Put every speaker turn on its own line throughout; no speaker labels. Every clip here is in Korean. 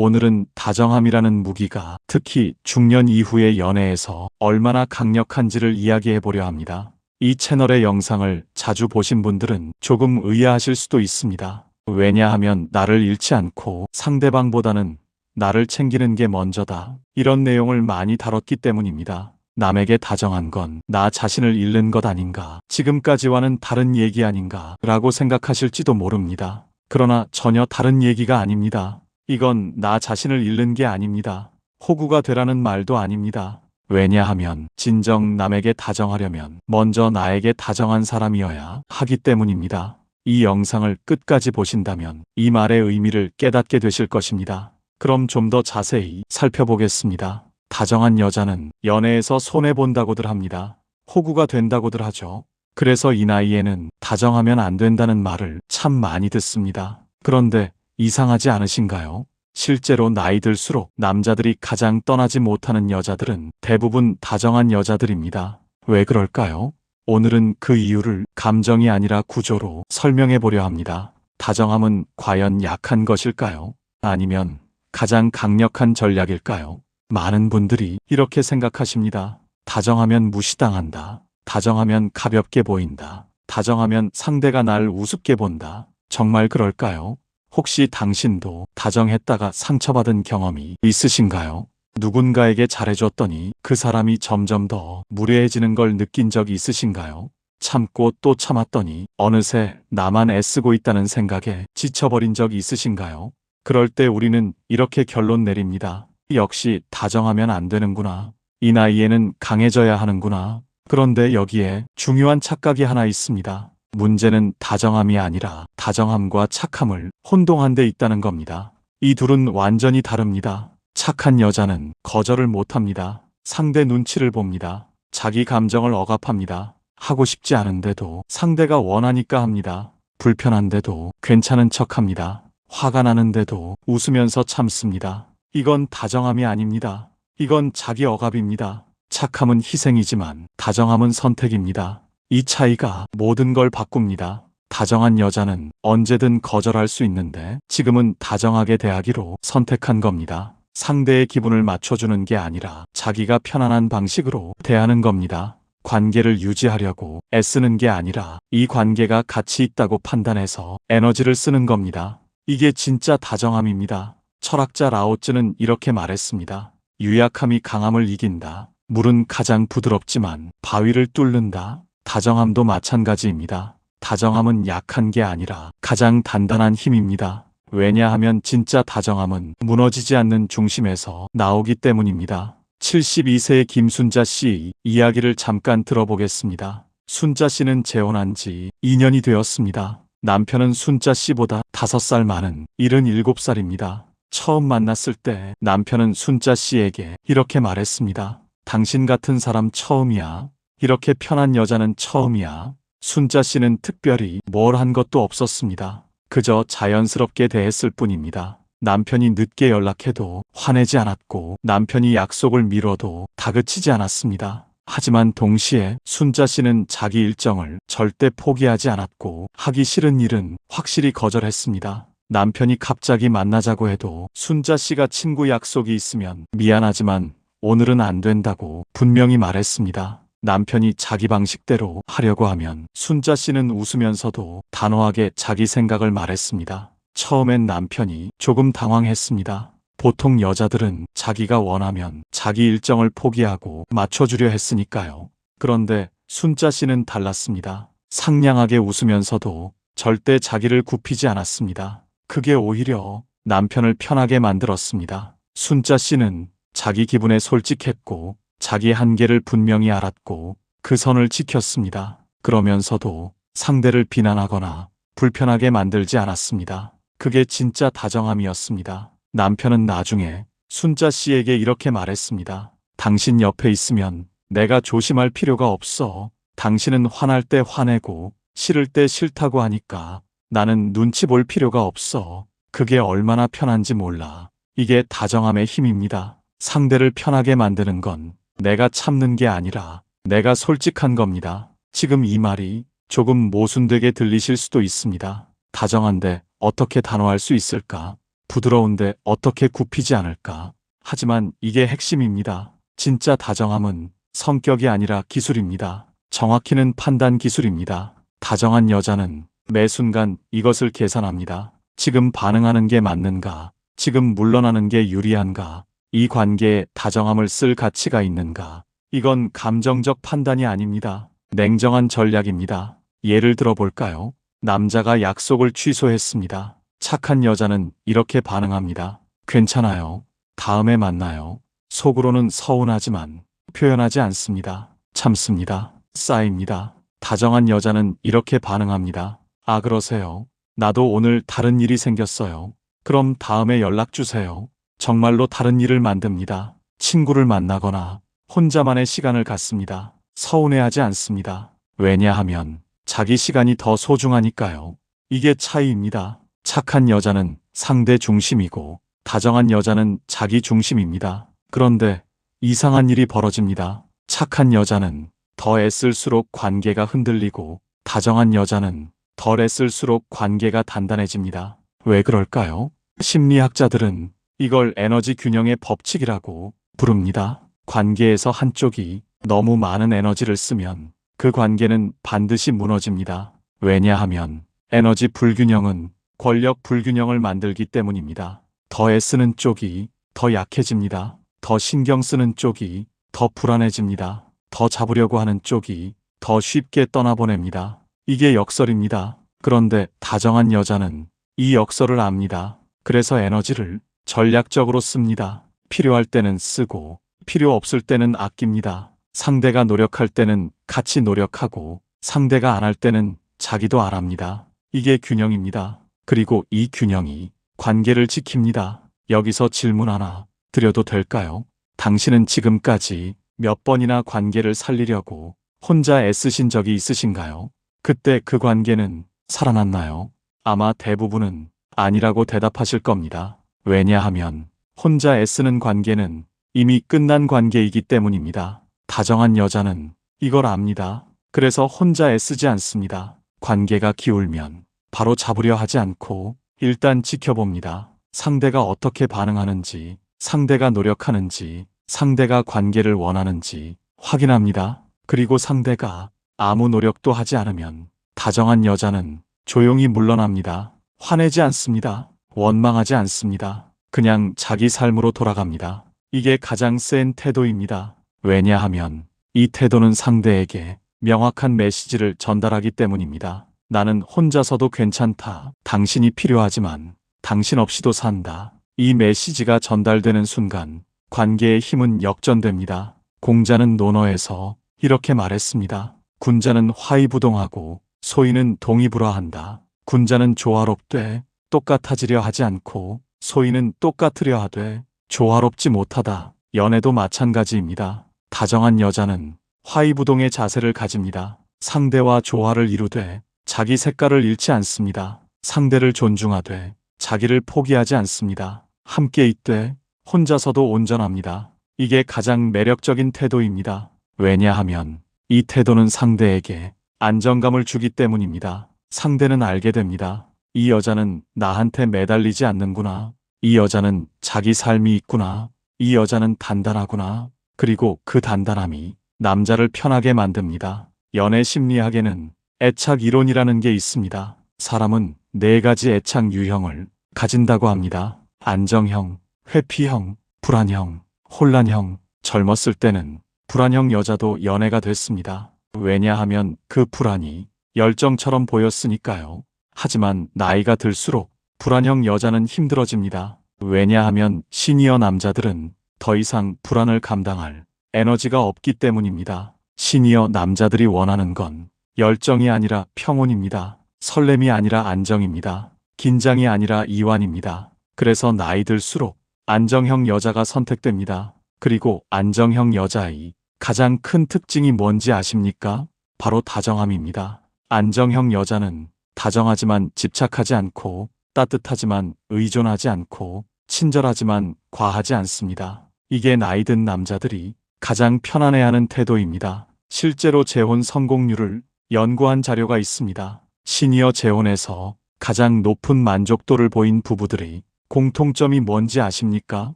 오늘은 다정함이라는 무기가 특히 중년 이후의 연애에서 얼마나 강력한지를 이야기해 보려 합니다. 이 채널의 영상을 자주 보신 분들은 조금 의아하실 수도 있습니다. 왜냐하면 나를 잃지 않고 상대방보다는 나를 챙기는 게 먼저다. 이런 내용을 많이 다뤘기 때문입니다. 남에게 다정한 건 나 자신을 잃는 것 아닌가, 지금까지와는 다른 얘기 아닌가 라고 생각하실지도 모릅니다. 그러나 전혀 다른 얘기가 아닙니다. 이건 나 자신을 잃는 게 아닙니다. 호구가 되라는 말도 아닙니다. 왜냐하면 진정 남에게 다정하려면 먼저 나에게 다정한 사람이어야 하기 때문입니다. 이 영상을 끝까지 보신다면 이 말의 의미를 깨닫게 되실 것입니다. 그럼 좀 더 자세히 살펴보겠습니다. 다정한 여자는 연애에서 손해본다고들 합니다. 호구가 된다고들 하죠. 그래서 이 나이에는 다정하면 안 된다는 말을 참 많이 듣습니다. 그런데 이상하지 않으신가요? 실제로 나이 들수록 남자들이 가장 떠나지 못하는 여자들은 대부분 다정한 여자들입니다. 왜 그럴까요? 오늘은 그 이유를 감정이 아니라 구조로 설명해 보려 합니다. 다정함은 과연 약한 것일까요? 아니면 가장 강력한 전략일까요? 많은 분들이 이렇게 생각하십니다. 다정하면 무시당한다. 다정하면 가볍게 보인다. 다정하면 상대가 날 우습게 본다. 정말 그럴까요? 혹시 당신도 다정했다가 상처받은 경험이 있으신가요? 누군가에게 잘해줬더니 그 사람이 점점 더 무례해지는 걸 느낀 적 있으신가요? 참고 또 참았더니 어느새 나만 애쓰고 있다는 생각에 지쳐버린 적 있으신가요? 그럴 때 우리는 이렇게 결론 내립니다. 역시 다정하면 안 되는구나. 이 나이에는 강해져야 하는구나. 그런데 여기에 중요한 착각이 하나 있습니다. 문제는 다정함이 아니라 다정함과 착함을 혼동한 데 있다는 겁니다. 이 둘은 완전히 다릅니다. 착한 여자는 거절을 못합니다. 상대 눈치를 봅니다. 자기 감정을 억압합니다. 하고 싶지 않은데도 상대가 원하니까 합니다. 불편한데도 괜찮은 척합니다. 화가 나는데도 웃으면서 참습니다. 이건 다정함이 아닙니다. 이건 자기 억압입니다. 착함은 희생이지만 다정함은 선택입니다. 이 차이가 모든 걸 바꿉니다. 다정한 여자는 언제든 거절할 수 있는데 지금은 다정하게 대하기로 선택한 겁니다. 상대의 기분을 맞춰주는 게 아니라 자기가 편안한 방식으로 대하는 겁니다. 관계를 유지하려고 애쓰는 게 아니라 이 관계가 가치 있다고 판단해서 에너지를 쓰는 겁니다. 이게 진짜 다정함입니다. 철학자 라오쯔는 이렇게 말했습니다. 유약함이 강함을 이긴다. 물은 가장 부드럽지만 바위를 뚫는다. 다정함도 마찬가지입니다. 다정함은 약한 게 아니라 가장 단단한 힘입니다. 왜냐하면 진짜 다정함은 무너지지 않는 중심에서 나오기 때문입니다. 72세의 김순자 씨 이야기를 잠깐 들어보겠습니다. 순자 씨는 재혼한 지 2년이 되었습니다. 남편은 순자 씨보다 5살 많은 77살입니다. 처음 만났을 때 남편은 순자 씨에게 이렇게 말했습니다. 당신 같은 사람 처음이야. 이렇게 편한 여자는 처음이야. 순자 씨는 특별히 뭘 한 것도 없었습니다. 그저 자연스럽게 대했을 뿐입니다. 남편이 늦게 연락해도 화내지 않았고 남편이 약속을 미뤄도 다그치지 않았습니다. 하지만 동시에 순자 씨는 자기 일정을 절대 포기하지 않았고 하기 싫은 일은 확실히 거절했습니다. 남편이 갑자기 만나자고 해도 순자 씨가 친구 약속이 있으면 미안하지만 오늘은 안 된다고 분명히 말했습니다. 남편이 자기 방식대로 하려고 하면 순자 씨는 웃으면서도 단호하게 자기 생각을 말했습니다. 처음엔 남편이 조금 당황했습니다. 보통 여자들은 자기가 원하면 자기 일정을 포기하고 맞춰주려 했으니까요. 그런데 순자 씨는 달랐습니다. 상냥하게 웃으면서도 절대 자기를 굽히지 않았습니다. 그게 오히려 남편을 편하게 만들었습니다. 순자 씨는 자기 기분에 솔직했고 자기 한계를 분명히 알았고 그 선을 지켰습니다. 그러면서도 상대를 비난하거나 불편하게 만들지 않았습니다. 그게 진짜 다정함이었습니다. 남편은 나중에 순자 씨에게 이렇게 말했습니다. 당신 옆에 있으면 내가 조심할 필요가 없어. 당신은 화날 때 화내고 싫을 때 싫다고 하니까 나는 눈치 볼 필요가 없어. 그게 얼마나 편한지 몰라. 이게 다정함의 힘입니다. 상대를 편하게 만드는 건 내가 참는 게 아니라 내가 솔직한 겁니다. 지금 이 말이 조금 모순되게 들리실 수도 있습니다. 다정한데 어떻게 단호할 수 있을까? 부드러운데 어떻게 굽히지 않을까? 하지만 이게 핵심입니다. 진짜 다정함은 성격이 아니라 기술입니다. 정확히는 판단 기술입니다. 다정한 여자는 매 순간 이것을 계산합니다. 지금 반응하는 게 맞는가? 지금 물러나는 게 유리한가? 이 관계에 다정함을 쓸 가치가 있는가? 이건 감정적 판단이 아닙니다. 냉정한 전략입니다. 예를 들어 볼까요? 남자가 약속을 취소했습니다. 착한 여자는 이렇게 반응합니다. 괜찮아요. 다음에 만나요. 속으로는 서운하지만 표현하지 않습니다. 참습니다. 쌓입니다. 다정한 여자는 이렇게 반응합니다. 아, 그러세요? 나도 오늘 다른 일이 생겼어요. 그럼 다음에 연락 주세요. 정말로 다른 일을 만듭니다. 친구를 만나거나 혼자만의 시간을 갖습니다. 서운해하지 않습니다. 왜냐하면 자기 시간이 더 소중하니까요. 이게 차이입니다. 착한 여자는 상대 중심이고 다정한 여자는 자기 중심입니다. 그런데 이상한 일이 벌어집니다. 착한 여자는 더 애쓸수록 관계가 흔들리고 다정한 여자는 덜 애쓸수록 관계가 단단해집니다. 왜 그럴까요? 심리학자들은 이걸 에너지 균형의 법칙이라고 부릅니다. 관계에서 한쪽이 너무 많은 에너지를 쓰면 그 관계는 반드시 무너집니다. 왜냐하면 에너지 불균형은 권력 불균형을 만들기 때문입니다. 더 애쓰는 쪽이 더 약해집니다. 더 신경 쓰는 쪽이 더 불안해집니다. 더 잡으려고 하는 쪽이 더 쉽게 떠나보냅니다. 이게 역설입니다. 그런데 다정한 여자는 이 역설을 압니다. 그래서 에너지를 전략적으로 씁니다. 필요할 때는 쓰고 필요 없을 때는 아낍니다. 상대가 노력할 때는 같이 노력하고 상대가 안 할 때는 자기도 안 합니다. 이게 균형입니다. 그리고 이 균형이 관계를 지킵니다. 여기서 질문 하나 드려도 될까요? 당신은 지금까지 몇 번이나 관계를 살리려고 혼자 애쓰신 적이 있으신가요? 그때 그 관계는 살아났나요? 아마 대부분은 아니라고 대답하실 겁니다. 왜냐하면 혼자 애쓰는 관계는 이미 끝난 관계이기 때문입니다. 다정한 여자는 이걸 압니다. 그래서 혼자 애쓰지 않습니다. 관계가 기울면 바로 잡으려 하지 않고 일단 지켜봅니다. 상대가 어떻게 반응하는지, 상대가 노력하는지, 상대가 관계를 원하는지 확인합니다. 그리고 상대가 아무 노력도 하지 않으면 다정한 여자는 조용히 물러납니다. 화내지 않습니다. 원망하지 않습니다. 그냥 자기 삶으로 돌아갑니다. 이게 가장 센 태도입니다. 왜냐하면 이 태도는 상대에게 명확한 메시지를 전달하기 때문입니다. 나는 혼자서도 괜찮다. 당신이 필요하지만 당신 없이도 산다. 이 메시지가 전달되는 순간 관계의 힘은 역전됩니다. 공자는 논어에서 이렇게 말했습니다. 군자는 화이부동하고 소인은 동의불화한다. 군자는 조화롭되 똑같아지려 하지 않고 소인은 똑같으려 하되 조화롭지 못하다. 연애도 마찬가지입니다. 다정한 여자는 화이부동의 자세를 가집니다. 상대와 조화를 이루되 자기 색깔을 잃지 않습니다. 상대를 존중하되 자기를 포기하지 않습니다. 함께 있되 혼자서도 온전합니다. 이게 가장 매력적인 태도입니다. 왜냐하면 이 태도는 상대에게 안정감을 주기 때문입니다. 상대는 알게 됩니다. 이 여자는 나한테 매달리지 않는구나. 이 여자는 자기 삶이 있구나. 이 여자는 단단하구나. 그리고 그 단단함이 남자를 편하게 만듭니다. 연애 심리학에는 애착 이론이라는 게 있습니다. 사람은 4가지 애착 유형을 가진다고 합니다. 안정형, 회피형, 불안형, 혼란형. 젊었을 때는 불안형 여자도 연애가 됐습니다. 왜냐하면 그 불안이 열정처럼 보였으니까요. 하지만 나이가 들수록 불안형 여자는 힘들어집니다. 왜냐하면 시니어 남자들은 더 이상 불안을 감당할 에너지가 없기 때문입니다. 시니어 남자들이 원하는 건 열정이 아니라 평온입니다. 설렘이 아니라 안정입니다. 긴장이 아니라 이완입니다. 그래서 나이 들수록 안정형 여자가 선택됩니다. 그리고 안정형 여자의 가장 큰 특징이 뭔지 아십니까? 바로 다정함입니다. 안정형 여자는 다정하지만 집착하지 않고 따뜻하지만 의존하지 않고 친절하지만 과하지 않습니다. 이게 나이 든 남자들이 가장 편안해하는 태도입니다. 실제로 재혼 성공률을 연구한 자료가 있습니다. 시니어 재혼에서 가장 높은 만족도를 보인 부부들이 공통점이 뭔지 아십니까?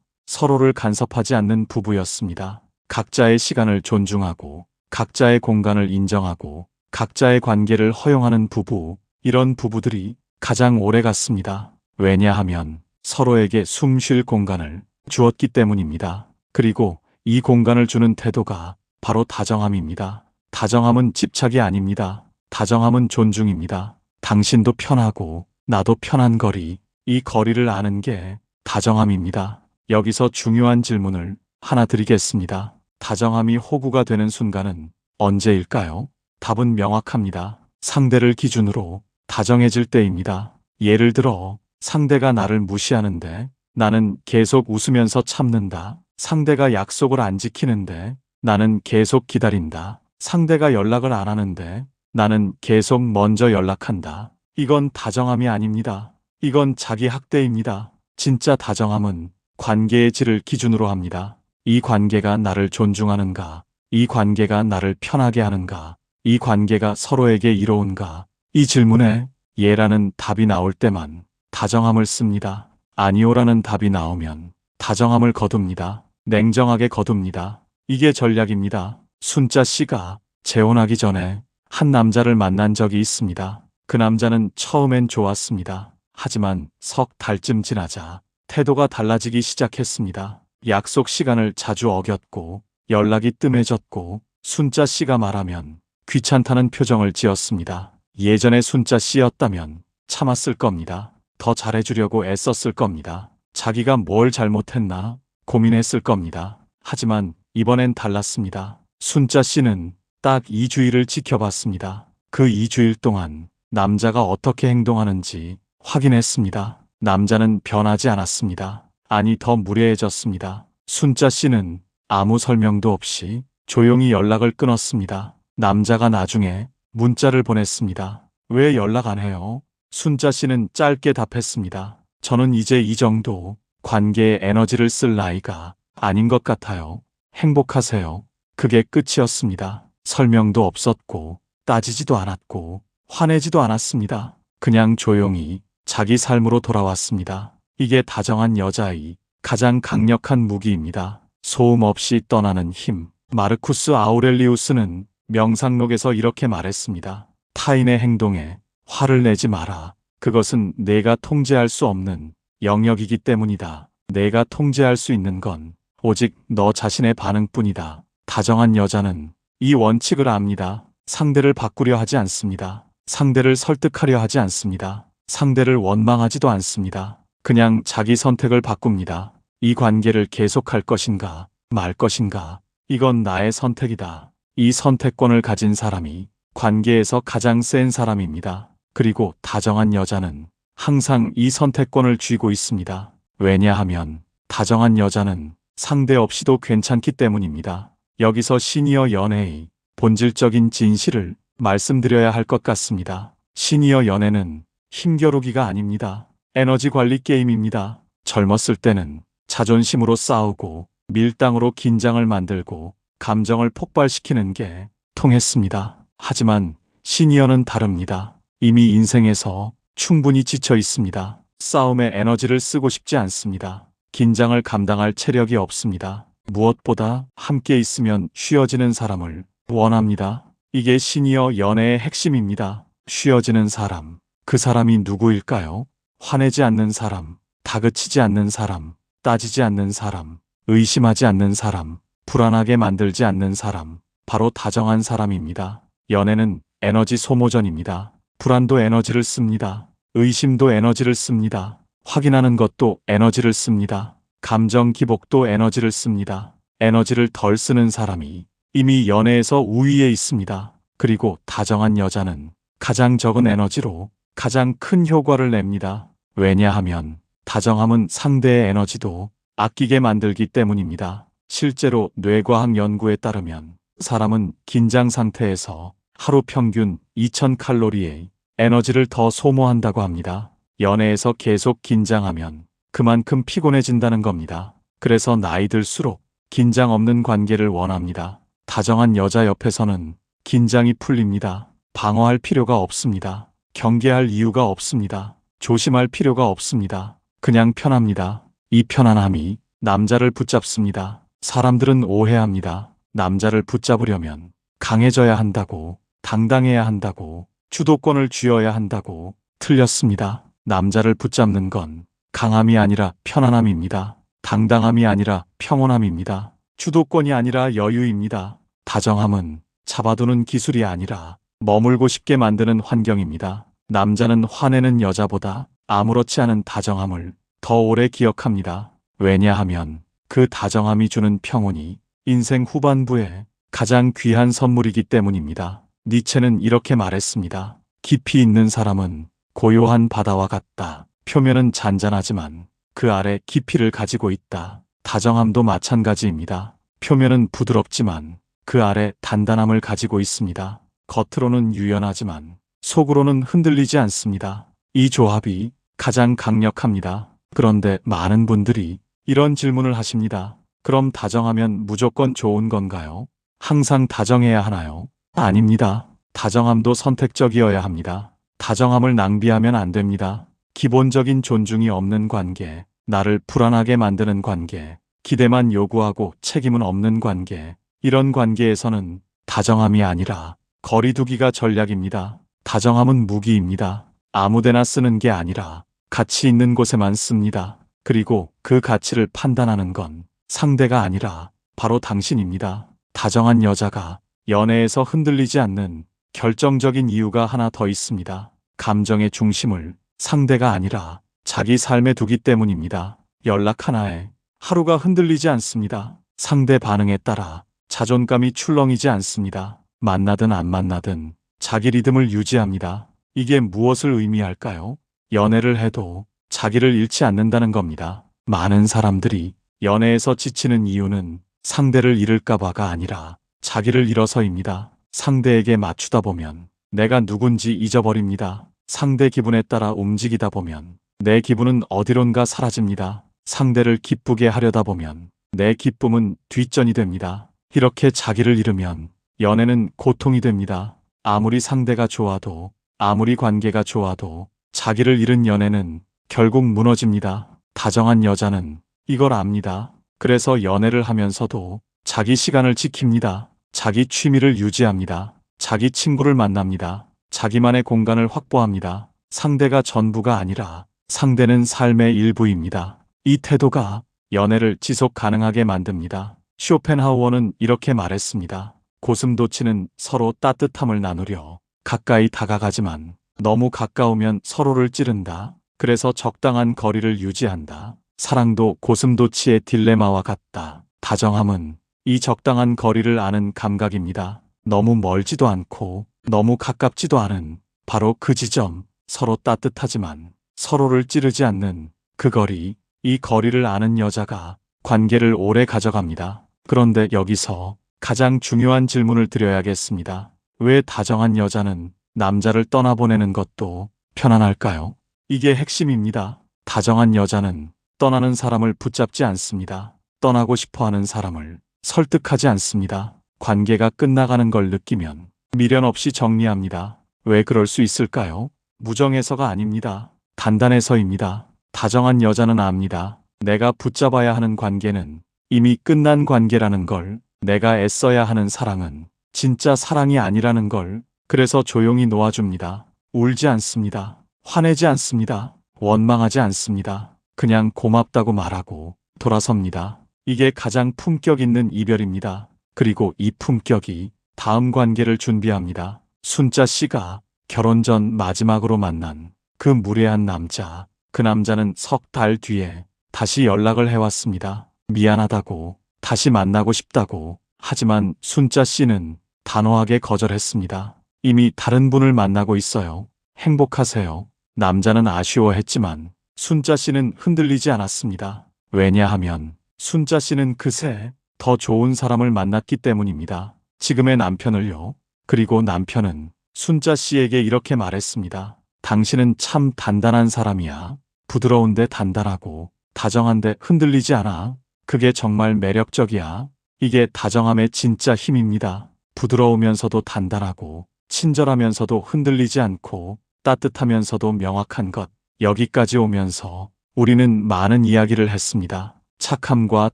서로를 간섭하지 않는 부부였습니다. 각자의 시간을 존중하고, 각자의 공간을 인정하고, 각자의 관계를 허용하는 부부. 이런 부부들이 가장 오래 갔습니다. 왜냐하면 서로에게 숨 쉴 공간을 주었기 때문입니다. 그리고 이 공간을 주는 태도가 바로 다정함입니다. 다정함은 집착이 아닙니다. 다정함은 존중입니다. 당신도 편하고 나도 편한 거리, 이 거리를 아는 게 다정함입니다. 여기서 중요한 질문을 하나 드리겠습니다. 다정함이 호구가 되는 순간은 언제일까요? 답은 명확합니다. 상대를 기준으로 다정해질 때입니다. 예를 들어 상대가 나를 무시하는데 나는 계속 웃으면서 참는다. 상대가 약속을 안 지키는데 나는 계속 기다린다. 상대가 연락을 안 하는데 나는 계속 먼저 연락한다. 이건 다정함이 아닙니다. 이건 자기 학대입니다. 진짜 다정함은 관계의 질을 기준으로 합니다. 이 관계가 나를 존중하는가? 이 관계가 나를 편하게 하는가? 이 관계가 서로에게 이로운가? 이 질문에 예라는 답이 나올 때만 다정함을 씁니다. 아니오라는 답이 나오면 다정함을 거둡니다. 냉정하게 거둡니다. 이게 전략입니다. 순자 씨가 재혼하기 전에 한 남자를 만난 적이 있습니다. 그 남자는 처음엔 좋았습니다. 하지만 석 달쯤 지나자 태도가 달라지기 시작했습니다. 약속 시간을 자주 어겼고 연락이 뜸해졌고 순자 씨가 말하면 귀찮다는 표정을 지었습니다. 예전에 순자 씨였다면 참았을 겁니다. 더 잘해주려고 애썼을 겁니다. 자기가 뭘 잘못했나 고민했을 겁니다. 하지만 이번엔 달랐습니다. 순자 씨는 딱 2주일을 지켜봤습니다. 그 2주일 동안 남자가 어떻게 행동하는지 확인했습니다. 남자는 변하지 않았습니다. 아니, 더 무례해졌습니다. 순자 씨는 아무 설명도 없이 조용히 연락을 끊었습니다. 남자가 나중에 문자를 보냈습니다. 왜 연락 안 해요? 순자 씨는 짧게 답했습니다. 저는 이제 이 정도 관계에 에너지를 쓸 나이가 아닌 것 같아요. 행복하세요. 그게 끝이었습니다. 설명도 없었고 따지지도 않았고 화내지도 않았습니다. 그냥 조용히 자기 삶으로 돌아왔습니다. 이게 다정한 여자의 가장 강력한 무기입니다. 소음 없이 떠나는 힘. 마르쿠스 아우렐리우스는 명상록에서 이렇게 말했습니다. 타인의 행동에 화를 내지 마라. 그것은 내가 통제할 수 없는 영역이기 때문이다. 내가 통제할 수 있는 건 오직 너 자신의 반응뿐이다. 다정한 여자는 이 원칙을 압니다. 상대를 바꾸려 하지 않습니다. 상대를 설득하려 하지 않습니다. 상대를 원망하지도 않습니다. 그냥 자기 선택을 바꿉니다. 이 관계를 계속할 것인가 말 것인가. 이건 나의 선택이다. 이 선택권을 가진 사람이 관계에서 가장 센 사람입니다. 그리고 다정한 여자는 항상 이 선택권을 쥐고 있습니다. 왜냐하면 다정한 여자는 상대 없이도 괜찮기 때문입니다. 여기서 시니어 연애의 본질적인 진실을 말씀드려야 할 것 같습니다. 시니어 연애는 힘겨루기가 아닙니다. 에너지 관리 게임입니다. 젊었을 때는 자존심으로 싸우고 밀당으로 긴장을 만들고 감정을 폭발시키는 게 통했습니다. 하지만 시니어는 다릅니다. 이미 인생에서 충분히 지쳐 있습니다. 싸움에 에너지를 쓰고 싶지 않습니다. 긴장을 감당할 체력이 없습니다. 무엇보다 함께 있으면 쉬어지는 사람을 원합니다. 이게 시니어 연애의 핵심입니다. 쉬어지는 사람. 그 사람이 누구일까요? 화내지 않는 사람, 다그치지 않는 사람, 따지지 않는 사람, 의심하지 않는 사람, 불안하게 만들지 않는 사람. 바로 다정한 사람입니다. 연애는 에너지 소모전입니다. 불안도 에너지를 씁니다. 의심도 에너지를 씁니다. 확인하는 것도 에너지를 씁니다. 감정 기복도 에너지를 씁니다. 에너지를 덜 쓰는 사람이 이미 연애에서 우위에 있습니다. 그리고 다정한 여자는 가장 적은 에너지로 가장 큰 효과를 냅니다. 왜냐하면 다정함은 상대의 에너지도 아끼게 만들기 때문입니다. 실제로 뇌과학 연구에 따르면 사람은 긴장 상태에서 하루 평균 2000칼로리의 에너지를 더 소모한다고 합니다. 연애에서 계속 긴장하면 그만큼 피곤해진다는 겁니다. 그래서 나이 들수록 긴장 없는 관계를 원합니다. 다정한 여자 옆에서는 긴장이 풀립니다. 방어할 필요가 없습니다. 경계할 이유가 없습니다. 조심할 필요가 없습니다. 그냥 편합니다. 이 편안함이 남자를 붙잡습니다. 사람들은 오해합니다. 남자를 붙잡으려면 강해져야 한다고, 당당해야 한다고, 주도권을 쥐어야 한다고. 틀렸습니다. 남자를 붙잡는 건 강함이 아니라 편안함입니다. 당당함이 아니라 평온함입니다. 주도권이 아니라 여유입니다. 다정함은 잡아두는 기술이 아니라 머물고 싶게 만드는 환경입니다. 남자는 화내는 여자보다 아무렇지 않은 다정함을 더 오래 기억합니다. 왜냐하면 그 다정함이 주는 평온이 인생 후반부에 가장 귀한 선물이기 때문입니다. 니체는 이렇게 말했습니다. 깊이 있는 사람은 고요한 바다와 같다. 표면은 잔잔하지만 그 아래 깊이를 가지고 있다. 다정함도 마찬가지입니다. 표면은 부드럽지만 그 아래 단단함을 가지고 있습니다. 겉으로는 유연하지만 속으로는 흔들리지 않습니다. 이 조합이 가장 강력합니다. 그런데 많은 분들이 이런 질문을 하십니다. 그럼 다정하면 무조건 좋은 건가요? 항상 다정해야 하나요? 아닙니다. 다정함도 선택적이어야 합니다. 다정함을 낭비하면 안 됩니다. 기본적인 존중이 없는 관계, 나를 불안하게 만드는 관계, 기대만 요구하고 책임은 없는 관계, 이런 관계에서는 다정함이 아니라 거리두기가 전략입니다. 다정함은 무기입니다. 아무데나 쓰는 게 아니라 가치 있는 곳에만 씁니다. 그리고 그 가치를 판단하는 건 상대가 아니라 바로 당신입니다. 다정한 여자가 연애에서 흔들리지 않는 결정적인 이유가 하나 더 있습니다. 감정의 중심을 상대가 아니라 자기 삶에 두기 때문입니다. 연락 하나에 하루가 흔들리지 않습니다. 상대 반응에 따라 자존감이 출렁이지 않습니다. 만나든 안 만나든 자기 리듬을 유지합니다. 이게 무엇을 의미할까요? 연애를 해도 자기를 잃지 않는다는 겁니다. 많은 사람들이 연애에서 지치는 이유는 상대를 잃을까봐가 아니라 자기를 잃어서입니다. 상대에게 맞추다 보면 내가 누군지 잊어버립니다. 상대 기분에 따라 움직이다 보면 내 기분은 어디론가 사라집니다. 상대를 기쁘게 하려다 보면 내 기쁨은 뒷전이 됩니다. 이렇게 자기를 잃으면 연애는 고통이 됩니다. 아무리 상대가 좋아도, 아무리 관계가 좋아도 자기를 잃은 연애는 결국 무너집니다. 다정한 여자는 이걸 압니다. 그래서 연애를 하면서도 자기 시간을 지킵니다. 자기 취미를 유지합니다. 자기 친구를 만납니다. 자기만의 공간을 확보합니다. 상대가 전부가 아니라 상대는 삶의 일부입니다. 이 태도가 연애를 지속 가능하게 만듭니다. 쇼펜하우어는 이렇게 말했습니다. 고슴도치는 서로 따뜻함을 나누려 가까이 다가가지만 너무 가까우면 서로를 찌른다. 그래서 적당한 거리를 유지한다. 사랑도 고슴도치의 딜레마와 같다. 다정함은 이 적당한 거리를 아는 감각입니다. 너무 멀지도 않고 너무 가깝지도 않은 바로 그 지점, 서로 따뜻하지만 서로를 찌르지 않는 그 거리, 이 거리를 아는 여자가 관계를 오래 가져갑니다. 그런데 여기서 가장 중요한 질문을 드려야겠습니다. 왜 다정한 여자는 남자를 떠나보내는 것도 편안할까요? 이게 핵심입니다. 다정한 여자는 떠나는 사람을 붙잡지 않습니다. 떠나고 싶어 하는 사람을 설득하지 않습니다. 관계가 끝나가는 걸 느끼면 미련 없이 정리합니다. 왜 그럴 수 있을까요? 무정해서가 아닙니다. 단단해서입니다. 다정한 여자는 압니다. 내가 붙잡아야 하는 관계는 이미 끝난 관계라는 걸, 내가 애써야 하는 사랑은 진짜 사랑이 아니라는 걸. 그래서 조용히 놓아줍니다. 울지 않습니다. 화내지 않습니다. 원망하지 않습니다. 그냥 고맙다고 말하고 돌아섭니다. 이게 가장 품격 있는 이별입니다. 그리고 이 품격이 다음 관계를 준비합니다. 순자 씨가 결혼 전 마지막으로 만난 그 무례한 남자, 그 남자는 석 달 뒤에 다시 연락을 해왔습니다. 미안하다고, 다시 만나고 싶다고. 하지만 순자 씨는 단호하게 거절했습니다. 이미 다른 분을 만나고 있어요. 행복하세요. 남자는 아쉬워했지만 순자 씨는 흔들리지 않았습니다. 왜냐하면 순자 씨는 그새 더 좋은 사람을 만났기 때문입니다. 지금의 남편을요. 그리고 남편은 순자 씨에게 이렇게 말했습니다. 당신은 참 단단한 사람이야. 부드러운데 단단하고 다정한데 흔들리지 않아. 그게 정말 매력적이야. 이게 다정함의 진짜 힘입니다. 부드러우면서도 단단하고 친절하면서도 흔들리지 않고 따뜻하면서도 명확한 것. 여기까지 오면서 우리는 많은 이야기를 했습니다. 착함과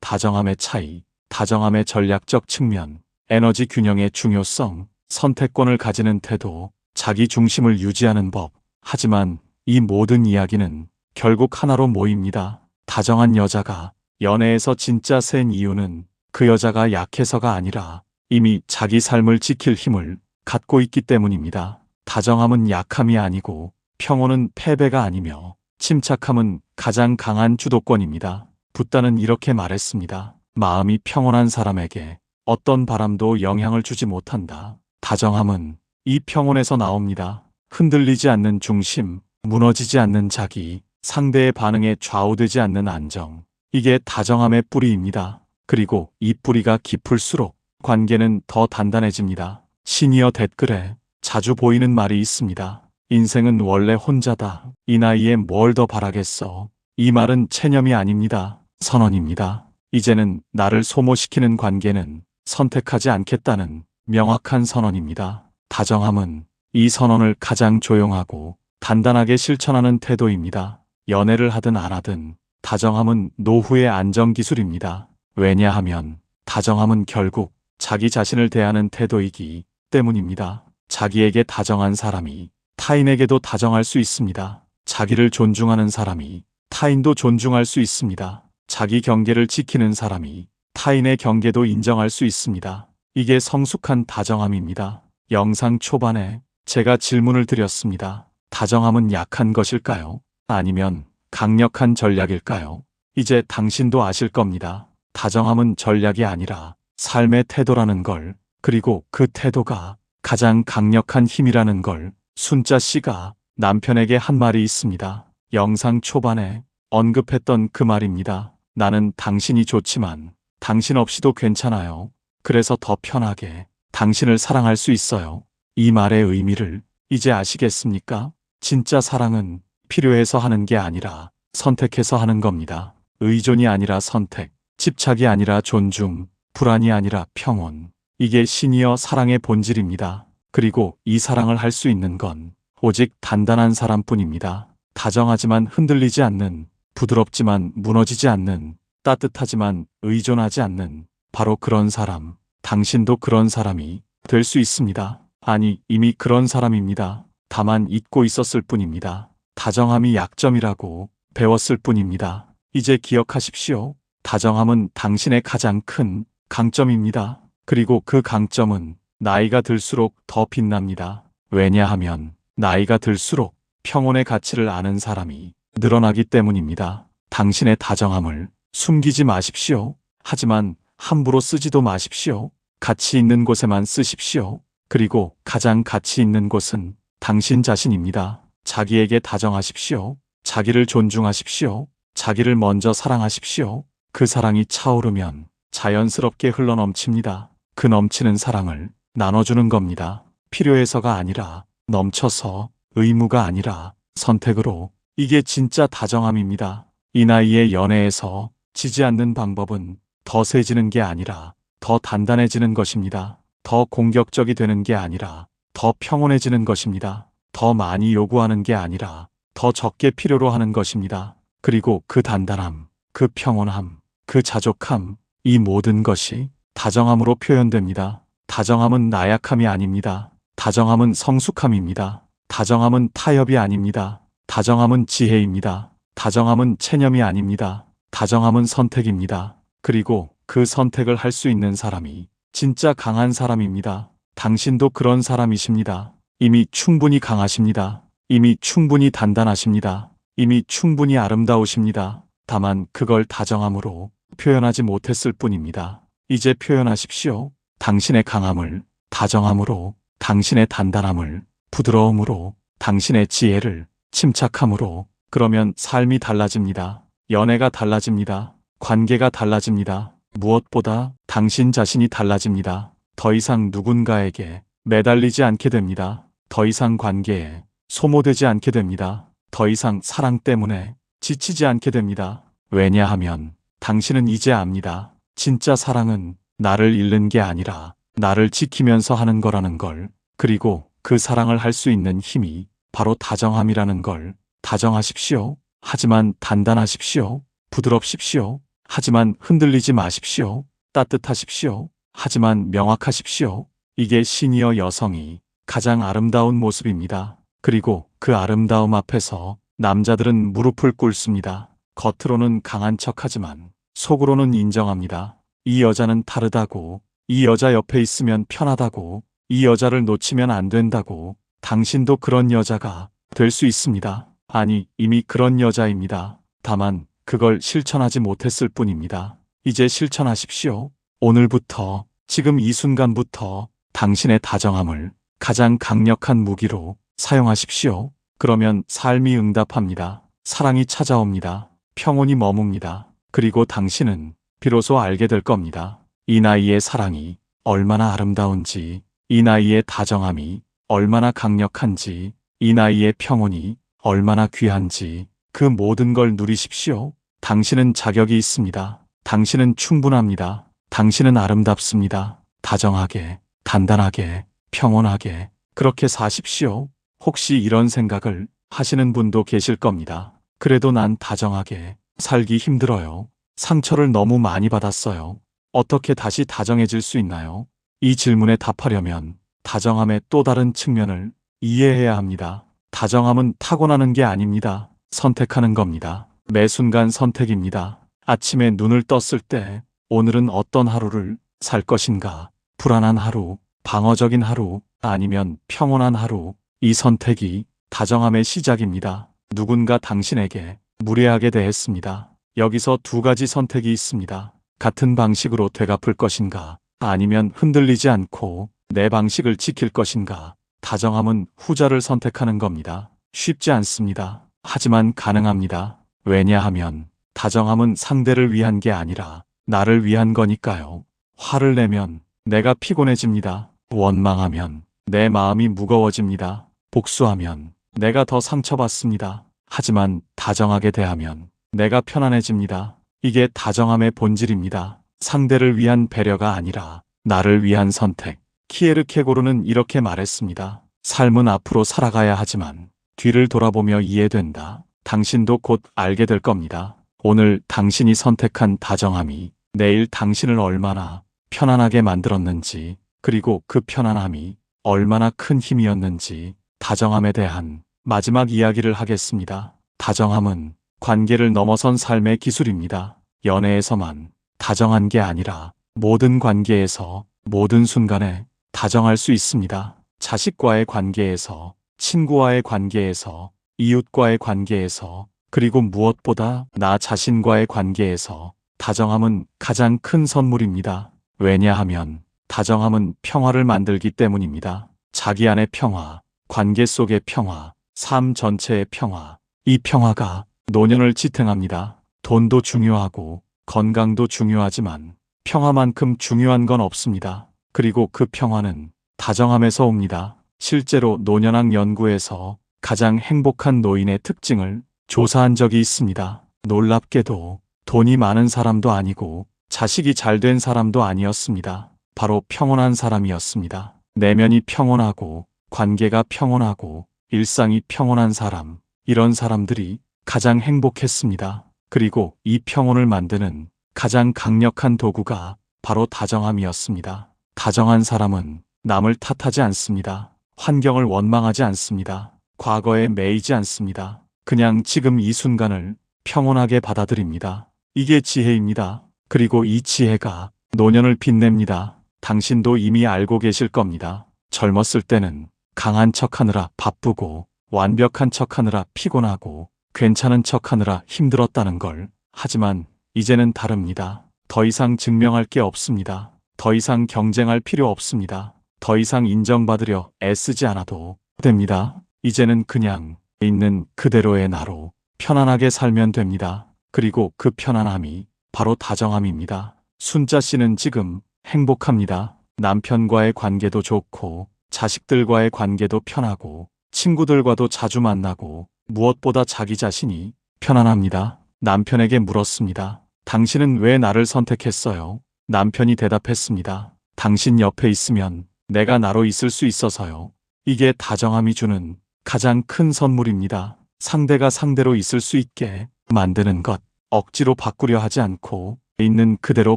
다정함의 차이, 다정함의 전략적 측면, 에너지 균형의 중요성, 선택권을 가지는 태도, 자기 중심을 유지하는 법. 하지만 이 모든 이야기는 결국 하나로 모입니다. 다정한 여자가 연애에서 진짜 센 이유는 그 여자가 약해서가 아니라 이미 자기 삶을 지킬 힘을 갖고 있기 때문입니다. 다정함은 약함이 아니고 평온은 패배가 아니며 침착함은 가장 강한 주도권입니다. 붓다는 이렇게 말했습니다. 마음이 평온한 사람에게 어떤 바람도 영향을 주지 못한다. 다정함은 이 평온에서 나옵니다. 흔들리지 않는 중심, 무너지지 않는 자기, 상대의 반응에 좌우되지 않는 안정. 이게 다정함의 뿌리입니다. 그리고 이 뿌리가 깊을수록 관계는 더 단단해집니다. 시니어 댓글에 자주 보이는 말이 있습니다. 인생은 원래 혼자다. 이 나이에 뭘 더 바라겠어. 이 말은 체념이 아닙니다. 선언입니다. 이제는 나를 소모시키는 관계는 선택하지 않겠다는 명확한 선언입니다. 다정함은 이 선언을 가장 조용하고 단단하게 실천하는 태도입니다. 연애를 하든 안 하든 다정함은 노후의 안정기술입니다. 왜냐하면 다정함은 결국 자기 자신을 대하는 태도이기 때문입니다. 자기에게 다정한 사람이 타인에게도 다정할 수 있습니다. 자기를 존중하는 사람이 타인도 존중할 수 있습니다. 자기 경계를 지키는 사람이 타인의 경계도 인정할 수 있습니다. 이게 성숙한 다정함입니다. 영상 초반에 제가 질문을 드렸습니다. 다정함은 약한 것일까요? 아니면 강력한 전략일까요? 이제 당신도 아실 겁니다. 다정함은 전략이 아니라 삶의 태도라는 걸, 그리고 그 태도가 가장 강력한 힘이라는 걸. 순자 씨가 남편에게 한 말이 있습니다. 영상 초반에 언급했던 그 말입니다. 나는 당신이 좋지만 당신 없이도 괜찮아요. 그래서 더 편하게 당신을 사랑할 수 있어요. 이 말의 의미를 이제 아시겠습니까? 진짜 사랑은 필요해서 하는 게 아니라 선택해서 하는 겁니다. 의존이 아니라 선택, 집착이 아니라 존중, 불안이 아니라 평온. 이게 시니어 사랑의 본질입니다. 그리고 이 사랑을 할 수 있는 건 오직 단단한 사람뿐입니다. 다정하지만 흔들리지 않는, 부드럽지만 무너지지 않는, 따뜻하지만 의존하지 않는 바로 그런 사람. 당신도 그런 사람이 될 수 있습니다. 아니, 이미 그런 사람입니다. 다만 잊고 있었을 뿐입니다. 다정함이 약점이라고 배웠을 뿐입니다. 이제 기억하십시오. 다정함은 당신의 가장 큰 강점입니다. 그리고 그 강점은 나이가 들수록 더 빛납니다. 왜냐하면 나이가 들수록 평온의 가치를 아는 사람이 늘어나기 때문입니다. 당신의 다정함을 숨기지 마십시오. 하지만 함부로 쓰지도 마십시오. 가치 있는 곳에만 쓰십시오. 그리고 가장 가치 있는 곳은 당신 자신입니다. 자기에게 다정하십시오. 자기를 존중하십시오. 자기를 먼저 사랑하십시오. 그 사랑이 차오르면 자연스럽게 흘러넘칩니다. 그 넘치는 사랑을 나눠주는 겁니다. 필요해서가 아니라 넘쳐서, 의무가 아니라 선택으로. 이게 진짜 다정함입니다. 이 나이의 연애에서 지지 않는 방법은 더 세지는 게 아니라 더 단단해지는 것입니다. 더 공격적이 되는 게 아니라 더 평온해지는 것입니다. 더 많이 요구하는 게 아니라 더 적게 필요로 하는 것입니다. 그리고 그 단단함, 그 평온함, 그 자족함, 이 모든 것이 다정함으로 표현됩니다. 다정함은 나약함이 아닙니다. 다정함은 성숙함입니다. 다정함은 타협이 아닙니다. 다정함은 지혜입니다. 다정함은 체념이 아닙니다. 다정함은 선택입니다. 그리고 그 선택을 할 수 있는 사람이 진짜 강한 사람입니다. 당신도 그런 사람이십니다. 이미 충분히 강하십니다. 이미 충분히 단단하십니다. 이미 충분히 아름다우십니다. 다만 그걸 다정함으로 표현하지 못했을 뿐입니다. 이제 표현하십시오. 당신의 강함을 다정함으로, 당신의 단단함을 부드러움으로, 당신의 지혜를 침착함으로. 그러면 삶이 달라집니다. 연애가 달라집니다. 관계가 달라집니다. 무엇보다 당신 자신이 달라집니다. 더 이상 누군가에게 매달리지 않게 됩니다. 더 이상 관계에 소모되지 않게 됩니다. 더 이상 사랑 때문에 지치지 않게 됩니다. 왜냐하면 당신은 이제 압니다. 진짜 사랑은 나를 잃는 게 아니라 나를 지키면서 하는 거라는 걸. 그리고 그 사랑을 할 수 있는 힘이 바로 다정함이라는 걸. 다정하십시오. 하지만 단단하십시오. 부드럽십시오. 하지만 흔들리지 마십시오. 따뜻하십시오. 하지만 명확하십시오. 이게 시니어 여성이 가장 아름다운 모습입니다. 그리고 그 아름다움 앞에서 남자들은 무릎을 꿇습니다. 겉으로는 강한 척하지만 속으로는 인정합니다. 이 여자는 다르다고, 이 여자 옆에 있으면 편하다고, 이 여자를 놓치면 안 된다고, 당신도 그런 여자가 될 수 있습니다. 아니, 이미 그런 여자입니다. 다만 그걸 실천하지 못했을 뿐입니다. 이제 실천하십시오. 오늘부터, 지금 이 순간부터 당신의 다정함을 가장 강력한 무기로 사용하십시오. 그러면 삶이 응답합니다. 사랑이 찾아옵니다. 평온이 머뭅니다. 그리고 당신은 비로소 알게 될 겁니다. 이 나이의 사랑이 얼마나 아름다운지, 이 나이의 다정함이 얼마나 강력한지, 이 나이의 평온이 얼마나 귀한지, 그 모든 걸 누리십시오. 당신은 자격이 있습니다. 당신은 충분합니다. 당신은 아름답습니다. 다정하게, 단단하게, 평온하게, 그렇게 사십시오. 혹시 이런 생각을 하시는 분도 계실 겁니다. 그래도 난 다정하게 살기 힘들어요. 상처를 너무 많이 받았어요. 어떻게 다시 다정해질 수 있나요? 이 질문에 답하려면 다정함의 또 다른 측면을 이해해야 합니다. 다정함은 타고나는 게 아닙니다. 선택하는 겁니다. 매 순간 선택입니다. 아침에 눈을 떴을 때 오늘은 어떤 하루를 살 것인가? 불안한 하루, 방어적인 하루, 아니면 평온한 하루. 이 선택이 다정함의 시작입니다. 누군가 당신에게 무례하게 대했습니다. 여기서 두 가지 선택이 있습니다. 같은 방식으로 되갚을 것인가? 아니면 흔들리지 않고 내 방식을 지킬 것인가? 다정함은 후자를 선택하는 겁니다. 쉽지 않습니다. 하지만 가능합니다. 왜냐하면 다정함은 상대를 위한 게 아니라 나를 위한 거니까요. 화를 내면 내가 피곤해집니다. 원망하면 내 마음이 무거워집니다. 복수하면 내가 더 상처받습니다. 하지만 다정하게 대하면 내가 편안해집니다. 이게 다정함의 본질입니다. 상대를 위한 배려가 아니라 나를 위한 선택. 키에르케고르는 이렇게 말했습니다. 삶은 앞으로 살아가야 하지만 뒤를 돌아보며 이해된다. 당신도 곧 알게 될 겁니다. 오늘 당신이 선택한 다정함이 내일 당신을 얼마나 편안하게 만들었는지, 그리고 그 편안함이 얼마나 큰 힘이었는지, 다정함에 대한 마지막 이야기를 하겠습니다. 다정함은 관계를 넘어선 삶의 기술입니다. 연애에서만 다정한 게 아니라 모든 관계에서, 모든 순간에 다정할 수 있습니다. 자식과의 관계에서, 친구와의 관계에서, 이웃과의 관계에서, 그리고 무엇보다 나 자신과의 관계에서 다정함은 가장 큰 선물입니다. 왜냐하면 다정함은 평화를 만들기 때문입니다. 자기 안의 평화, 관계 속의 평화, 삶 전체의 평화. 이 평화가 노년을 지탱합니다. 돈도 중요하고 건강도 중요하지만 평화만큼 중요한 건 없습니다. 그리고 그 평화는 다정함에서 옵니다. 실제로 노년학 연구에서 가장 행복한 노인의 특징을 조사한 적이 있습니다. 놀랍게도 돈이 많은 사람도 아니고 자식이 잘 된 사람도 아니었습니다. 바로 평온한 사람이었습니다. 내면이 평온하고 관계가 평온하고 일상이 평온한 사람, 이런 사람들이 가장 행복했습니다. 그리고 이 평온을 만드는 가장 강력한 도구가 바로 다정함이었습니다. 다정한 사람은 남을 탓하지 않습니다. 환경을 원망하지 않습니다. 과거에 매이지 않습니다. 그냥 지금 이 순간을 평온하게 받아들입니다. 이게 지혜입니다. 그리고 이 지혜가 노년을 빛냅니다. 당신도 이미 알고 계실 겁니다. 젊었을 때는 강한 척하느라 바쁘고 완벽한 척하느라 피곤하고 괜찮은 척하느라 힘들었다는 걸. 하지만 이제는 다릅니다. 더 이상 증명할 게 없습니다. 더 이상 경쟁할 필요 없습니다. 더 이상 인정받으려 애쓰지 않아도 됩니다. 이제는 그냥 있는 그대로의 나로 편안하게 살면 됩니다. 그리고 그 편안함이 바로 다정함입니다. 순자 씨는 지금 행복합니다. 남편과의 관계도 좋고 자식들과의 관계도 편하고 친구들과도 자주 만나고 무엇보다 자기 자신이 편안합니다. 남편에게 물었습니다. 당신은 왜 나를 선택했어요? 남편이 대답했습니다. 당신 옆에 있으면 내가 나로 있을 수 있어서요. 이게 다정함이 주는 가장 큰 선물입니다. 상대가 상대로 있을 수 있게 만드는 것, 억지로 바꾸려 하지 않고 있는 그대로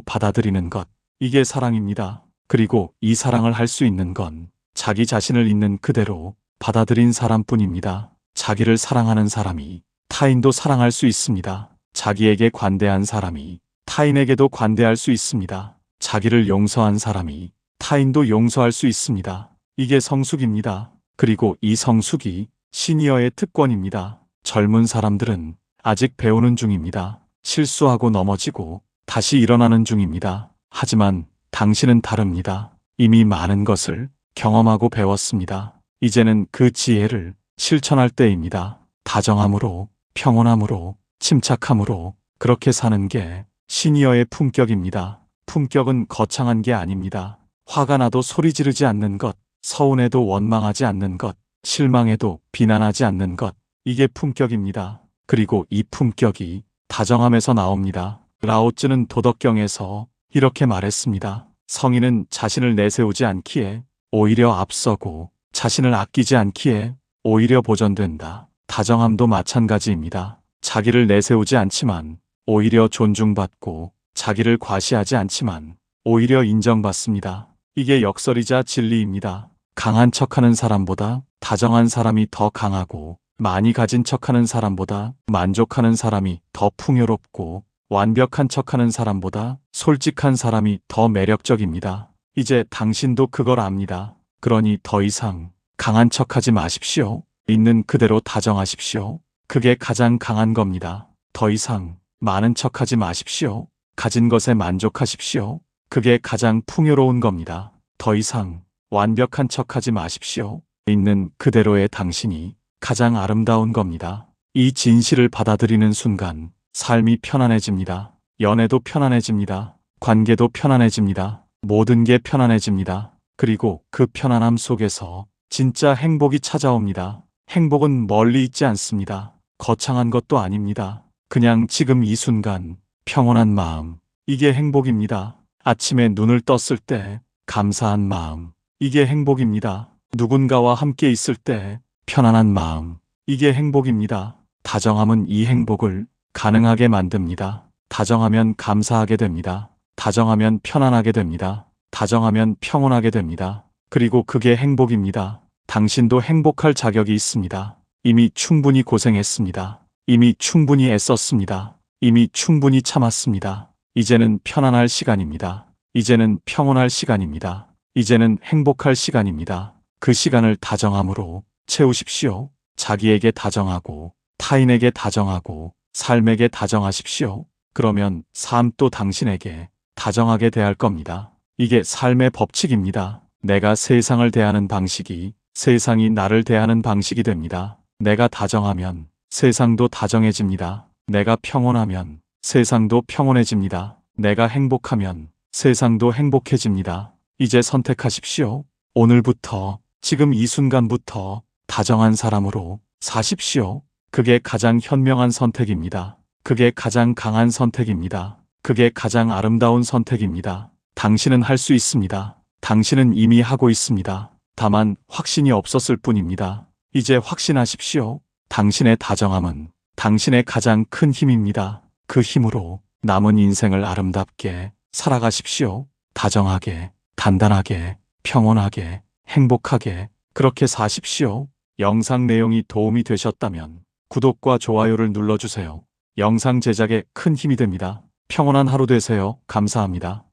받아들이는 것, 이게 사랑입니다. 그리고 이 사랑을 할 수 있는 건 자기 자신을 있는 그대로 받아들인 사람뿐입니다. 자기를 사랑하는 사람이 타인도 사랑할 수 있습니다. 자기에게 관대한 사람이 타인에게도 관대할 수 있습니다. 자기를 용서한 사람이 타인도 용서할 수 있습니다. 이게 성숙입니다. 그리고 이 성숙이 시니어의 특권입니다. 젊은 사람들은 아직 배우는 중입니다. 실수하고 넘어지고 다시 일어나는 중입니다. 하지만 당신은 다릅니다. 이미 많은 것을 경험하고 배웠습니다. 이제는 그 지혜를 실천할 때입니다. 다정함으로, 평온함으로, 침착함으로 그렇게 사는 게 시니어의 품격입니다. 품격은 거창한 게 아닙니다. 화가 나도 소리 지르지 않는 것, 서운해도 원망하지 않는 것, 실망해도 비난하지 않는 것, 이게 품격입니다. 그리고 이 품격이 다정함에서 나옵니다. 라오쯔는 도덕경에서 이렇게 말했습니다. 성인은 자신을 내세우지 않기에 오히려 앞서고 자신을 아끼지 않기에 오히려 보전된다. 다정함도 마찬가지입니다. 자기를 내세우지 않지만 오히려 존중받고 자기를 과시하지 않지만 오히려 인정받습니다. 이게 역설이자 진리입니다. 강한 척하는 사람보다 다정한 사람이 더 강하고 많이 가진 척하는 사람보다 만족하는 사람이 더 풍요롭고 완벽한 척하는 사람보다 솔직한 사람이 더 매력적입니다. 이제 당신도 그걸 압니다. 그러니 더 이상 강한 척하지 마십시오. 있는 그대로 다정하십시오. 그게 가장 강한 겁니다. 더 이상 많은 척하지 마십시오. 가진 것에 만족하십시오. 그게 가장 풍요로운 겁니다. 더 이상 완벽한 척하지 마십시오. 있는 그대로의 당신이 가장 아름다운 겁니다. 이 진실을 받아들이는 순간 삶이 편안해집니다. 연애도 편안해집니다. 관계도 편안해집니다. 모든 게 편안해집니다. 그리고 그 편안함 속에서 진짜 행복이 찾아옵니다. 행복은 멀리 있지 않습니다. 거창한 것도 아닙니다. 그냥 지금 이 순간 평온한 마음, 이게 행복입니다. 아침에 눈을 떴을 때 감사한 마음, 이게 행복입니다. 누군가와 함께 있을 때 편안한 마음, 이게 행복입니다. 다정함은 이 행복을 가능하게 만듭니다. 다정하면 감사하게 됩니다. 다정하면 편안하게 됩니다. 다정하면 평온하게 됩니다. 그리고 그게 행복입니다. 당신도 행복할 자격이 있습니다. 이미 충분히 고생했습니다. 이미 충분히 애썼습니다. 이미 충분히 참았습니다. 이제는 편안할 시간입니다. 이제는 평온할 시간입니다. 이제는 행복할 시간입니다. 그 시간을 다정함으로 채우십시오. 자기에게 다정하고 타인에게 다정하고 삶에게 다정하십시오. 그러면 삶도 당신에게 다정하게 대할 겁니다. 이게 삶의 법칙입니다. 내가 세상을 대하는 방식이 세상이 나를 대하는 방식이 됩니다. 내가 다정하면 세상도 다정해집니다. 내가 평온하면 세상도 평온해집니다. 내가 행복하면 세상도 행복해집니다. 이제 선택하십시오. 오늘부터, 지금 이 순간부터 다정한 사람으로 사십시오. 그게 가장 현명한 선택입니다. 그게 가장 강한 선택입니다. 그게 가장 아름다운 선택입니다. 당신은 할 수 있습니다. 당신은 이미 하고 있습니다. 다만 확신이 없었을 뿐입니다. 이제 확신하십시오. 당신의 다정함은 당신의 가장 큰 힘입니다. 그 힘으로 남은 인생을 아름답게 살아가십시오. 다정하게, 단단하게, 평온하게, 행복하게 그렇게 사십시오. 영상 내용이 도움이 되셨다면 구독과 좋아요를 눌러주세요. 영상 제작에 큰 힘이 됩니다. 평온한 하루 되세요. 감사합니다.